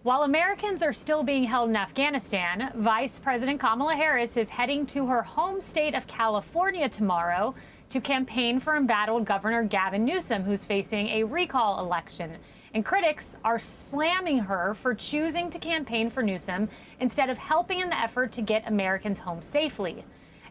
While Americans are still being held in Afghanistan, Vice President Kamala Harris is heading to her home state of California tomorrow to campaign for embattled Governor Gavin Newsom, who's facing a recall election. And critics are slamming her for choosing to campaign for Newsom instead of helping in the effort to get Americans home safely.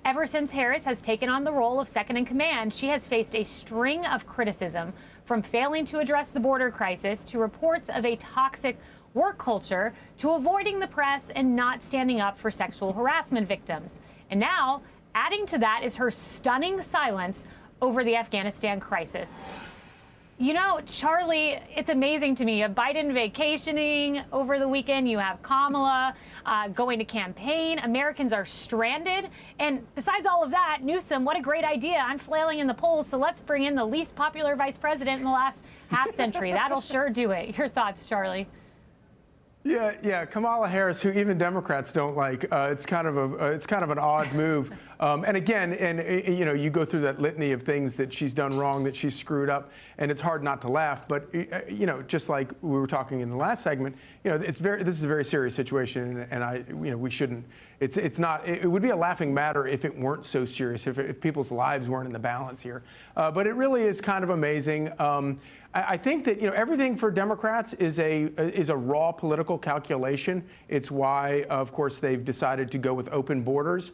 Ever since Harris has taken on the role of second in command, she has faced a string of criticism, from failing to address the border crisis to reports of a toxic work culture to avoiding the press and not standing up for sexual harassment victims. And now, adding to that is her stunning silence over the Afghanistan crisis. You know, Charlie, it's amazing to me. You have Biden vacationing over the weekend. You have Kamala going to campaign. Americans are stranded. And besides all of that, Newsom, what a great idea. I'm flailing in the polls, so let's bring in the least popular vice president in the last half century. That'll sure do it. Your thoughts, Charlie? Yeah, Kamala Harris, who even Democrats don't like. It's kind of an odd move. And again, you know, you go through that litany of things that she's done wrong, that she's screwed up, and it's hard not to laugh. But you know, just like we were talking in the last segment, you know, this is a very serious situation, and we shouldn't. It's not. It would be a laughing matter if it weren't so serious, if people's lives weren't in the balance here. But it really is kind of amazing. I think that, you know, everything for Democrats is a raw political calculation. It's why, of course, they've decided to go with open borders,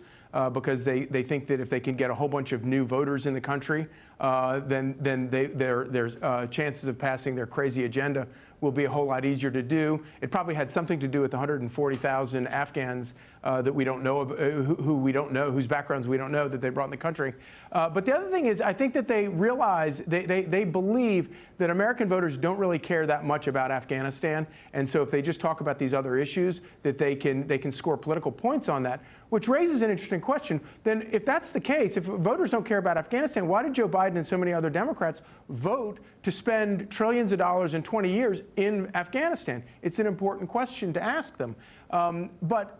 because they think that if they can get a whole bunch of new voters in the country, then their chances of passing their crazy agenda will be a whole lot easier to do. It probably had something to do with the 140,000 Afghans that we don't know, who we don't know, whose backgrounds we don't know, that they brought in the country. But the other thing is, I think that they realize, they believe that American voters don't really care that much about Afghanistan, and so if they just talk about these other issues, that they can score political points on that, which raises an interesting question. Then if that's the case, if voters don't care about Afghanistan, why did Joe Biden and so many other Democrats vote to spend trillions of dollars in 20 years in Afghanistan? It's an important question to ask them. But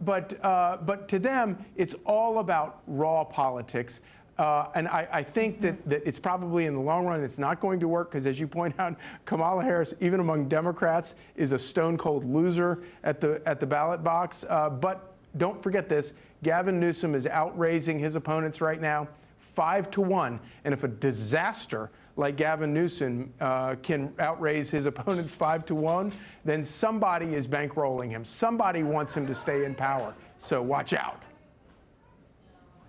to them, it's all about raw politics. And I think that it's probably in the long run, it's not going to work, because as you point out, Kamala Harris, even among Democrats, is a stone cold loser at the ballot box. But don't forget this, Gavin Newsom is outraising his opponents right now 5-1. And if a disaster like Gavin Newsom can outraise his opponents 5-1, then somebody is bankrolling him. Somebody wants him to stay in power. So watch out.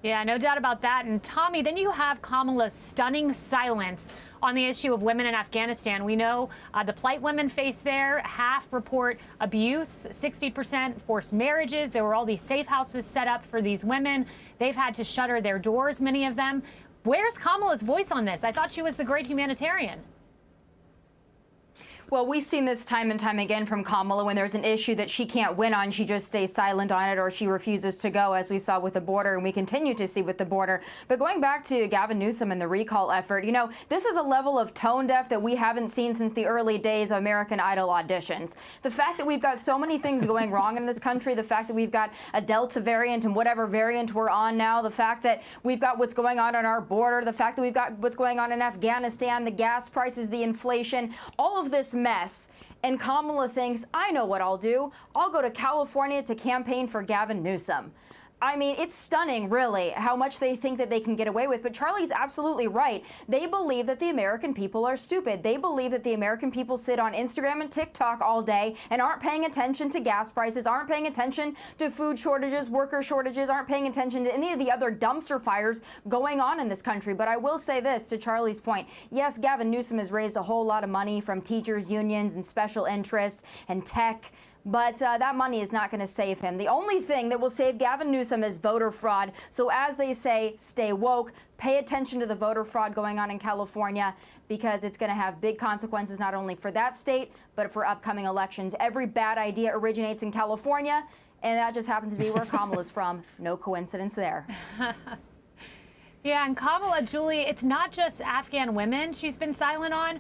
Yeah, no doubt about that. And Tommy, then you have Kamala's stunning silence on the issue of women in Afghanistan. We know the plight women face there. Half report abuse, 60% forced marriages. There were all these safe houses set up for these women. They've had to shutter their doors, many of them. Where's Kamala's voice on this? I thought she was the great humanitarian. Well, we've seen this time and time again from Kamala. When there's an issue that she can't win on, she just stays silent on it, or she refuses to go, as we saw with the border, and we continue to see with the border. But going back to Gavin Newsom and the recall effort, you know, this is a level of tone deaf that we haven't seen since the early days of American Idol auditions. The fact that we've got so many things going wrong in this country, the fact that we've got a Delta variant and whatever variant we're on now, the fact that we've got what's going on our border, the fact that we've got what's going on in Afghanistan, the gas prices, the inflation, all of this mess. And Kamala thinks, I know what I'll do. I'll go to California to campaign for Gavin Newsom. I mean, it's stunning, really, how much they think that they can get away with. But Charlie's absolutely right. They believe that the American people are stupid. They believe that the American people sit on Instagram and TikTok all day and aren't paying attention to gas prices, aren't paying attention to food shortages, worker shortages, aren't paying attention to any of the other dumpster fires going on in this country. But I will say this, to Charlie's point. Yes, Gavin Newsom has raised a whole lot of money from teachers' unions and special interests and tech. But that money is not going to save him. The only thing that will save Gavin Newsom is voter fraud. So as they say, stay woke, pay attention to the voter fraud going on in California, because it's going to have big consequences not only for that state, but for upcoming elections. Every bad idea originates in California, and that just happens to be where Kamala's from. No coincidence there. Yeah, and Kamala, Julie, it's not just Afghan women she's been silent on.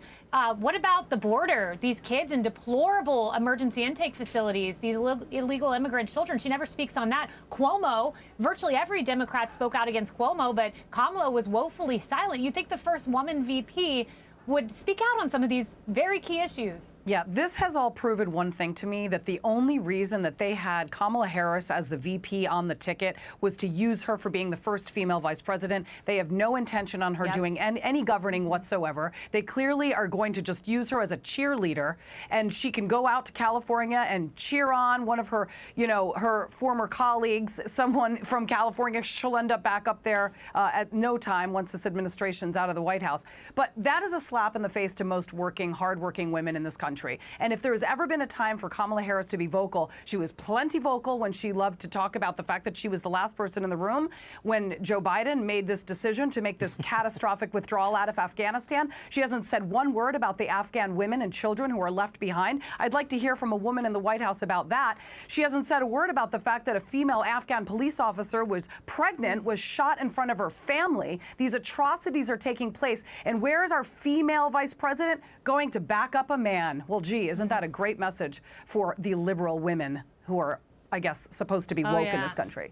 What about the border? These kids in deplorable emergency intake facilities, these illegal immigrant children. She never speaks on that. Cuomo, virtually every Democrat spoke out against Cuomo, but Kamala was woefully silent. You'd think the first woman VP would speak out on some of these very key issues. Yeah, this has all proven one thing to me, that the only reason that they had Kamala Harris as the VP on the ticket was to use her for being the first female vice president. They have no intention on her doing any governing whatsoever. They clearly are going to just use her as a cheerleader, and she can go out to California and cheer on one of her, her former colleagues, someone from California. She'll end up back up there at no time once this administration's out of the White House. But that is a slap in the face to most hardworking women in this country. And if there's ever been a time for Kamala Harris to be vocal, she was plenty vocal when she loved to talk about the fact that she was the last person in the room when Joe Biden made this decision to make this catastrophic withdrawal out of Afghanistan. She hasn't said one word about the Afghan women and children who are left behind. I'd like to hear from a woman in the White House about that. She hasn't said a word about the fact that a female Afghan police officer was pregnant, was shot in front of her family. These atrocities are taking place. And where is our female vice president? Going to back up a man. Well, gee, isn't that a great message for the liberal women who are, I guess, supposed to be woke in this country?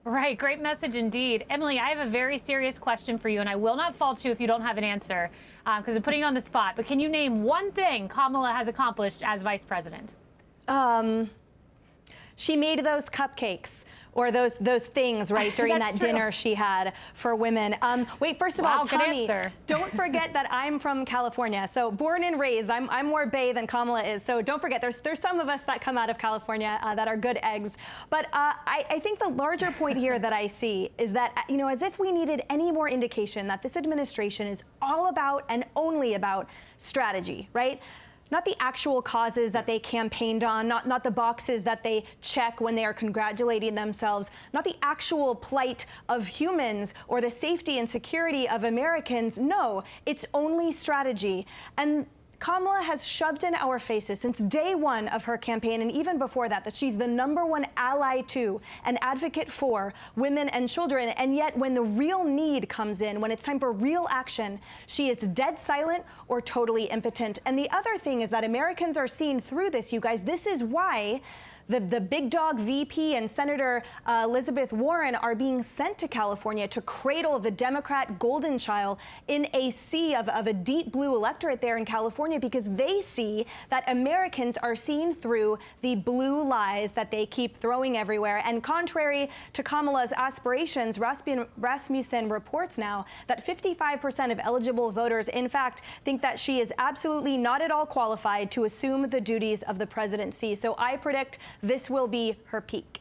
Right, great message indeed. Emily, I have a very serious question for you, and I will not fault you if you don't have an answer, because I'm putting you on the spot. But can you name one thing Kamala has accomplished as vice president? She made those cupcakes, or those things, right, during that dinner she had for women. Wait, first of all, Tommy, don't forget that I'm from California. So born and raised, I'm more Bay than Kamala is. So don't forget, there's some of us that come out of California that are good eggs. But I think the larger point here that I see is that, as if we needed any more indication that this administration is all about and only about strategy, right? Not the actual causes that they campaigned on, not the boxes that they check when they are congratulating themselves, not the actual plight of humans or the safety and security of Americans. No, it's only strategy. And Kamala has shoved in our faces since day one of her campaign, and even before that she's the #1 ally to and advocate for women and children. And yet when the real need comes in, when it's time for real action, she is dead silent or totally impotent. And the other thing is that Americans are seeing through this, you guys. This is why the big dog VP and Senator Elizabeth Warren are being sent to California to cradle the Democrat golden child in a sea of a deep blue electorate there in California, because they see that Americans are seeing through the blue lies that they keep throwing everywhere. And contrary to Kamala's aspirations, Rasmussen reports now that 55% of eligible voters, in fact, think that she is absolutely not at all qualified to assume the duties of the presidency. So I predict this will be her peak.